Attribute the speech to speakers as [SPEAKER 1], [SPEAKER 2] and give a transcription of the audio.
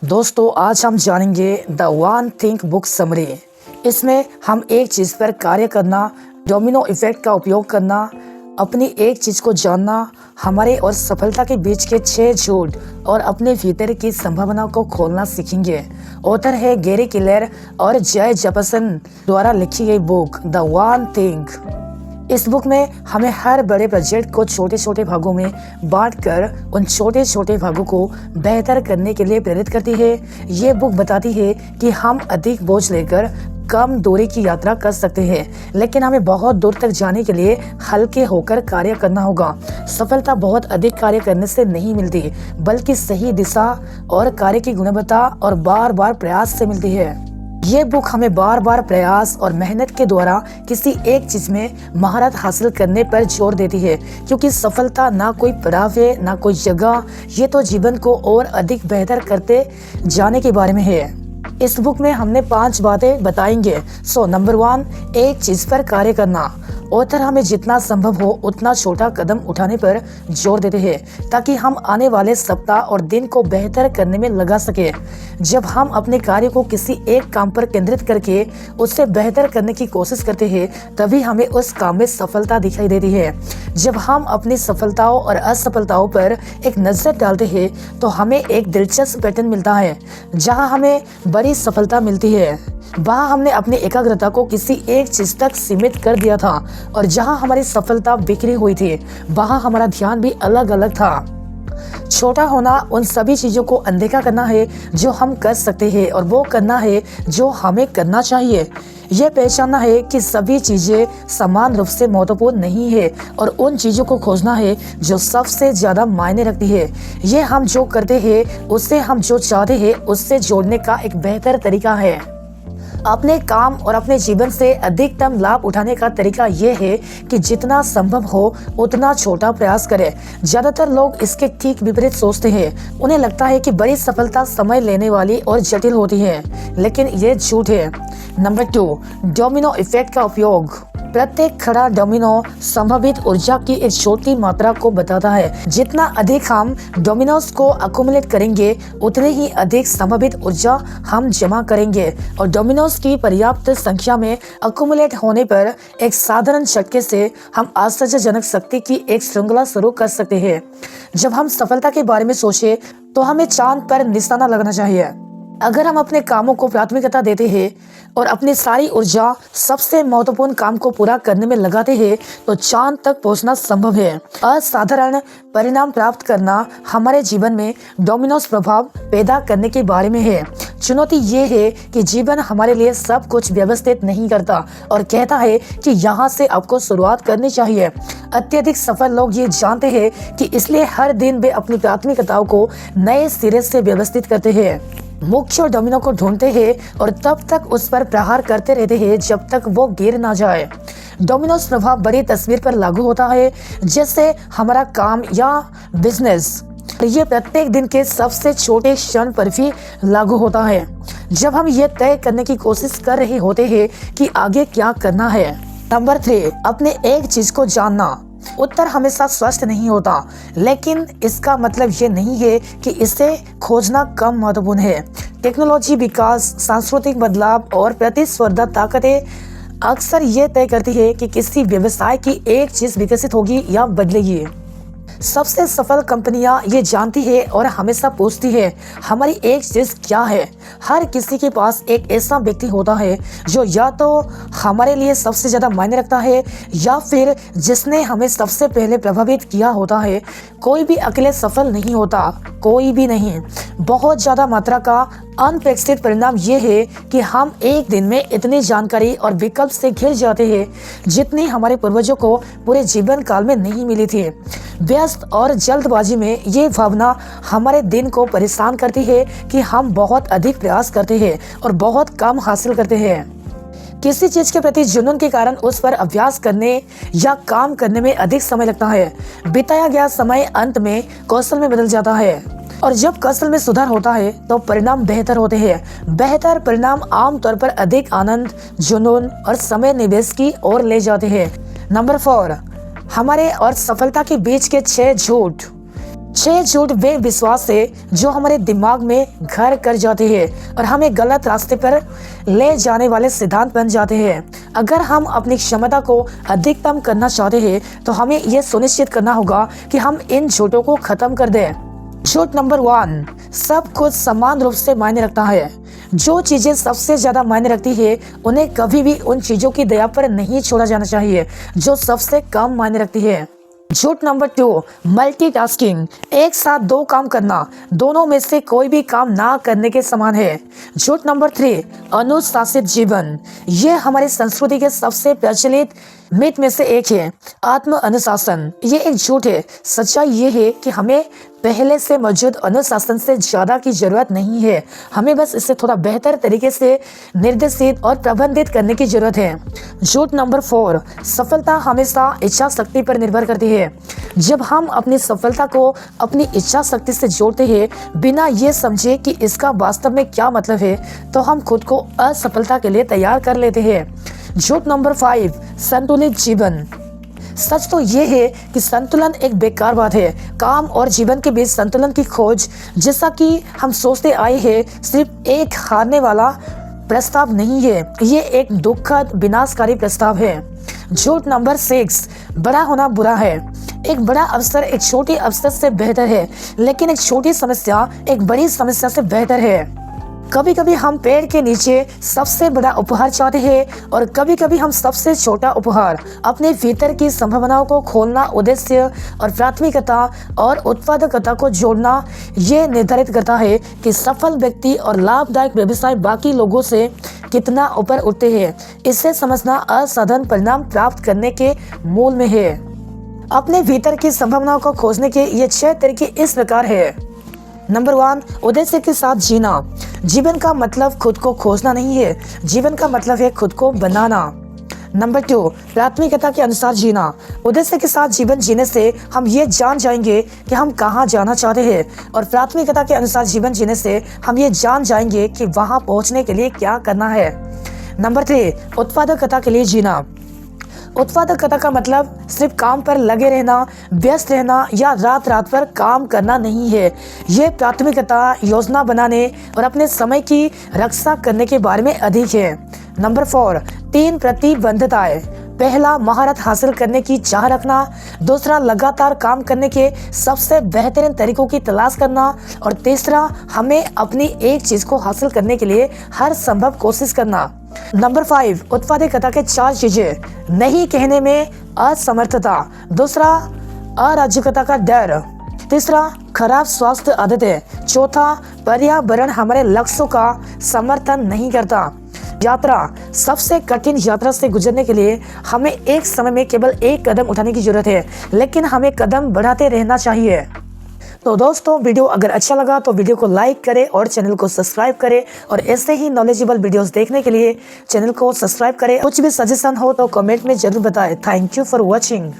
[SPEAKER 1] दोस्तों आज हम जानेंगे the one think book summary. इसमें हम एक चीज़ पर कार्य करना, डोमिनो इफेक्ट का उपयोग करना, अपनी एक चीज़ को जानना, हमारे और सफलता के बीच के 6 झूठ और अपने भीतर की संभावना को खोलना सीखेंगे। ऑथर है गैरी किलर और जय जपसन द्वारा लिखी गई बुक द वन थिंक। इस बुक में हमें हर बड़े प्रोजेक्ट को छोटे छोटे भागों में बांटकर उन छोटे छोटे भागों को बेहतर करने के लिए प्रेरित करती है। ये बुक बताती है कि हम अधिक बोझ लेकर कम दूरी की यात्रा कर सकते हैं, लेकिन हमें बहुत दूर तक जाने के लिए हल्के होकर कार्य करना होगा। सफलता बहुत अधिक कार्य करने से नहीं मिलती, बल्कि सही दिशा और कार्य की गुणवत्ता और बार बार प्रयास से मिलती है। ये बुक हमें बार बार प्रयास और मेहनत के द्वारा किसी एक चीज में महारत हासिल करने पर जोर देती है, क्योंकि सफलता ना कोई पड़ाव है ना कोई जगह, ये तो जीवन को और अधिक बेहतर करते जाने के बारे में है। इस बुक में हमने 5 बातें बताएंगे। नंबर 1, एक चीज पर कार्य करना। ऑथर हमें जितना संभव हो उतना छोटा कदम उठाने पर जोर देते हैं, ताकि हम आने वाले सप्ताह और दिन को बेहतर करने में लगा सके। जब हम अपने कार्य को किसी एक काम पर केंद्रित करके उससे बेहतर करने की कोशिश करते हैं, तभी हमें उस काम में सफलता दिखाई देती है। जब हम अपनी सफलताओं और असफलताओं पर एक नजर डालते हैं, तो हमें एक दिलचस्प पैटर्न मिलता है। जहां हमें बड़ी सफलता मिलती है, वहाँ हमने अपनी एकाग्रता को किसी एक चीज तक सीमित कर दिया था, और जहाँ हमारी सफलता बिखरी हुई थी, वहाँ हमारा ध्यान भी अलग अलग था। छोटा होना उन सभी चीजों को अनदेखा करना है जो हम कर सकते हैं, और वो करना है जो हमें करना चाहिए। यह पहचानना है कि सभी चीजें समान रूप से महत्वपूर्ण नहीं है, और उन चीजों को खोजना है जो सबसे ज्यादा मायने रखती है। ये हम जो करते हैं उससे हम जो चाहते हैं उससे जोड़ने का एक बेहतर तरीका है। अपने काम और अपने जीवन से अधिकतम लाभ उठाने का तरीका यह है कि जितना संभव हो उतना छोटा प्रयास करें। ज्यादातर लोग इसके ठीक विपरीत सोचते हैं। उन्हें लगता है कि बड़ी सफलता समय लेने वाली और जटिल होती है, लेकिन ये झूठ है। नंबर 2, डोमिनो इफेक्ट का उपयोग। प्रत्येक खड़ा डोमिनो संभावित ऊर्जा की एक छोटी मात्रा को बताता है। जितना अधिक हम डोमिनोज को अकुमुलेट करेंगे, उतने ही अधिक संभावित ऊर्जा हम जमा करेंगे, और डोमिनोज की पर्याप्त संख्या में अकुमुलेट होने पर एक साधारण झटके से हम आश्चर्यजनक शक्ति की एक श्रृंखला शुरू कर सकते हैं। जब हम सफलता के बारे में सोचे तो हमें चांद पर निशाना लगाना चाहिए। अगर हम अपने कामों को प्राथमिकता देते हैं और अपनी सारी ऊर्जा सबसे महत्वपूर्ण काम को पूरा करने में लगाते हैं, तो चांद तक पहुंचना संभव है। असाधारण परिणाम प्राप्त करना हमारे जीवन में डोमिनोज प्रभाव पैदा करने के बारे में है। चुनौती ये है कि जीवन हमारे लिए सब कुछ व्यवस्थित नहीं करता और कहता है कि यहाँ से आपको शुरुआत करनी चाहिए। अत्यधिक सफल लोग ये जानते हैं कि इसलिए हर दिन वे अपनी प्राथमिकताओं को नए सिरे से व्यवस्थित करते हैं। मुख्य डोमिनो को ढूंढते हैं और तब तक उस पर प्रहार करते रहते हैं जब तक वो गिर ना जाए। डोमिनोज प्रभाव बड़ी तस्वीर पर लागू होता है, जैसे हमारा काम या बिजनेस। ये प्रत्येक दिन के सबसे छोटे क्षण पर भी लागू होता है, जब हम ये तय करने की कोशिश कर रहे होते हैं कि आगे क्या करना है। नंबर 3, अपने एक चीज को जानना। उत्तर हमेशा स्पष्ट नहीं होता, लेकिन इसका मतलब ये नहीं है कि इसे खोजना कम महत्वपूर्ण है। टेक्नोलॉजी विकास, सांस्कृतिक बदलाव और प्रतिस्पर्धा ताकतें अक्सर ये तय करती है कि किसी व्यवसाय की एक चीज विकसित होगी या बदलेगी। सबसे सफल कंपनियां ये जानती है और हमेशा पूछती है, हमारी एक चीज क्या है। हर किसी के पास एक ऐसा व्यक्ति होता है जो या तो हमारे लिए सबसे ज्यादा मायने रखता है या फिर जिसने हमें सबसे पहले प्रभावित किया होता है। कोई भी अकेले सफल नहीं होता, कोई भी नहीं। बहुत ज्यादा मात्रा का अनपेक्षित परिणाम ये है कि हम एक दिन में इतनी जानकारी और विकल्प से घिर जाते हैं जितनी हमारे पूर्वजों को पूरे जीवन काल में नहीं मिली थी। व्यस्त और जल्दबाजी में ये भावना हमारे दिन को परेशान करती है कि हम बहुत अधिक प्रयास करते हैं और बहुत कम हासिल करते हैं। किसी चीज के प्रति जुनून के कारण उस पर अभ्यास करने या काम करने में अधिक समय लगता है। बिताया गया समय अंत में कौशल में बदल जाता है, और जब कौशल में सुधार होता है तो परिणाम बेहतर होते हैं। बेहतर परिणाम आमतौर पर अधिक आनंद, जुनून और समय निवेश की ओर ले जाते हैं। नंबर 4, हमारे और सफलता के बीच के 6 झूठ। 6 झूठ वे विश्वास है जो हमारे दिमाग में घर कर जाते हैं और हमें गलत रास्ते पर ले जाने वाले सिद्धांत बन जाते हैं। अगर हम अपनी क्षमता को अधिकतम करना चाहते हैं तो हमें यह सुनिश्चित करना होगा कि हम इन झूठों को खत्म कर दें। झूठ नंबर 1, सब कुछ समान रूप से मायने रखता है। जो चीजें सबसे ज्यादा मायने रखती है उन्हें कभी भी उन चीजों की दया पर नहीं छोड़ा जाना चाहिए जो सबसे कम मायने रखती है। झूठ नंबर 2, मल्टीटास्किंग, एक साथ 2 काम करना दोनों में से कोई भी काम ना करने के समान है। झूठ नंबर 3, अनुशासित जीवन, ये हमारी संस्कृति के सबसे प्रचलित मिथ में से एक है। आत्म अनुशासन ये एक झूठ है। सच्चाई ये है कि हमें पहले से मौजूद अनुशासन से ज्यादा की जरूरत नहीं है, हमें बस इसे थोड़ा बेहतर तरीके से निर्देशित और प्रबंधित करने की जरूरत है। झूठ नंबर 4, सफलता हमेशा इच्छा शक्ति पर निर्भर करती है। जब हम अपनी सफलता को अपनी इच्छा शक्ति से जोड़ते हैं बिना ये समझे कि इसका वास्तव में क्या मतलब है, तो हम खुद को असफलता के लिए तैयार कर लेते हैं। झूठ नंबर 5, संतुलित जीवन, सच तो ये है कि संतुलन एक बेकार बात है। काम और जीवन के बीच संतुलन की खोज, जैसा कि हम सोचते आए हैं, सिर्फ एक हारने वाला प्रस्ताव नहीं है, ये एक दुखद विनाशकारी प्रस्ताव है। झूठ नंबर 6, बड़ा होना बुरा है। एक बड़ा अवसर एक छोटी अवसर से बेहतर है, लेकिन एक छोटी समस्या एक बड़ी समस्या से बेहतर है। कभी कभी हम पेड़ के नीचे सबसे बड़ा उपहार चाहते हैं और कभी कभी हम सबसे छोटा उपहार। अपने भीतर की संभावनाओं को खोलना, उद्देश्य और प्राथमिकता और उत्पादकता को जोड़ना, ये निर्धारित करता है कि सफल व्यक्ति और लाभदायक व्यवसाय बाकी लोगों से कितना ऊपर उठते हैं। इसे समझना असाधारण परिणाम प्राप्त करने के मूल में है। अपने भीतर की संभावनाओं को खोजने के ये 6 तरीके इस प्रकार है। नंबर 1, उद्देश्य के साथ जीना। जीवन का मतलब खुद को खोजना नहीं है, जीवन का मतलब है खुद को बनाना। नंबर 2, प्राथमिकता के अनुसार जीना। उद्देश्य के साथ जीवन जीने से हम ये जान जाएंगे कि हम कहाँ जाना चाहते हैं, और प्राथमिकता के अनुसार जीवन जीने से हम ये जान जाएंगे कि वहाँ पहुँचने के लिए क्या करना है। नंबर 3, उत्पादकता के लिए जीना। उत्पादकता का मतलब सिर्फ काम पर लगे रहना, व्यस्त रहना या रात रात पर काम करना नहीं है। ये प्राथमिकता, योजना बनाने और अपने समय की रक्षा करने के बारे में अधिक है। नंबर 4, 3 प्रतिबद्धताएं। पहला, महारत हासिल करने की चाह रखना। दूसरा, लगातार काम करने के सबसे बेहतरीन तरीकों की तलाश करना। और तीसरा, हमें अपनी एक चीज को हासिल करने के लिए हर संभव कोशिश करना। नंबर 5, उत्पादकता के 4 चीजें। नहीं कहने में असमर्थता। दूसरा, अराजकता का डर। तीसरा, खराब स्वास्थ्य आदतें। चौथा, पर्यावरण हमारे लक्ष्यों का समर्थन नहीं करता। यात्रा, सबसे कठिन यात्रा से गुजरने के लिए हमें एक समय में केवल एक कदम उठाने की जरूरत है, लेकिन हमें कदम बढ़ाते रहना चाहिए। तो दोस्तों, वीडियो अगर अच्छा लगा तो वीडियो को लाइक करें और चैनल को सब्सक्राइब करें, और ऐसे ही नॉलेजेबल वीडियोस देखने के लिए चैनल को सब्सक्राइब करें। कुछ भी सजेशन हो तो कमेंट में जरूर बताएं। Thank you for watching.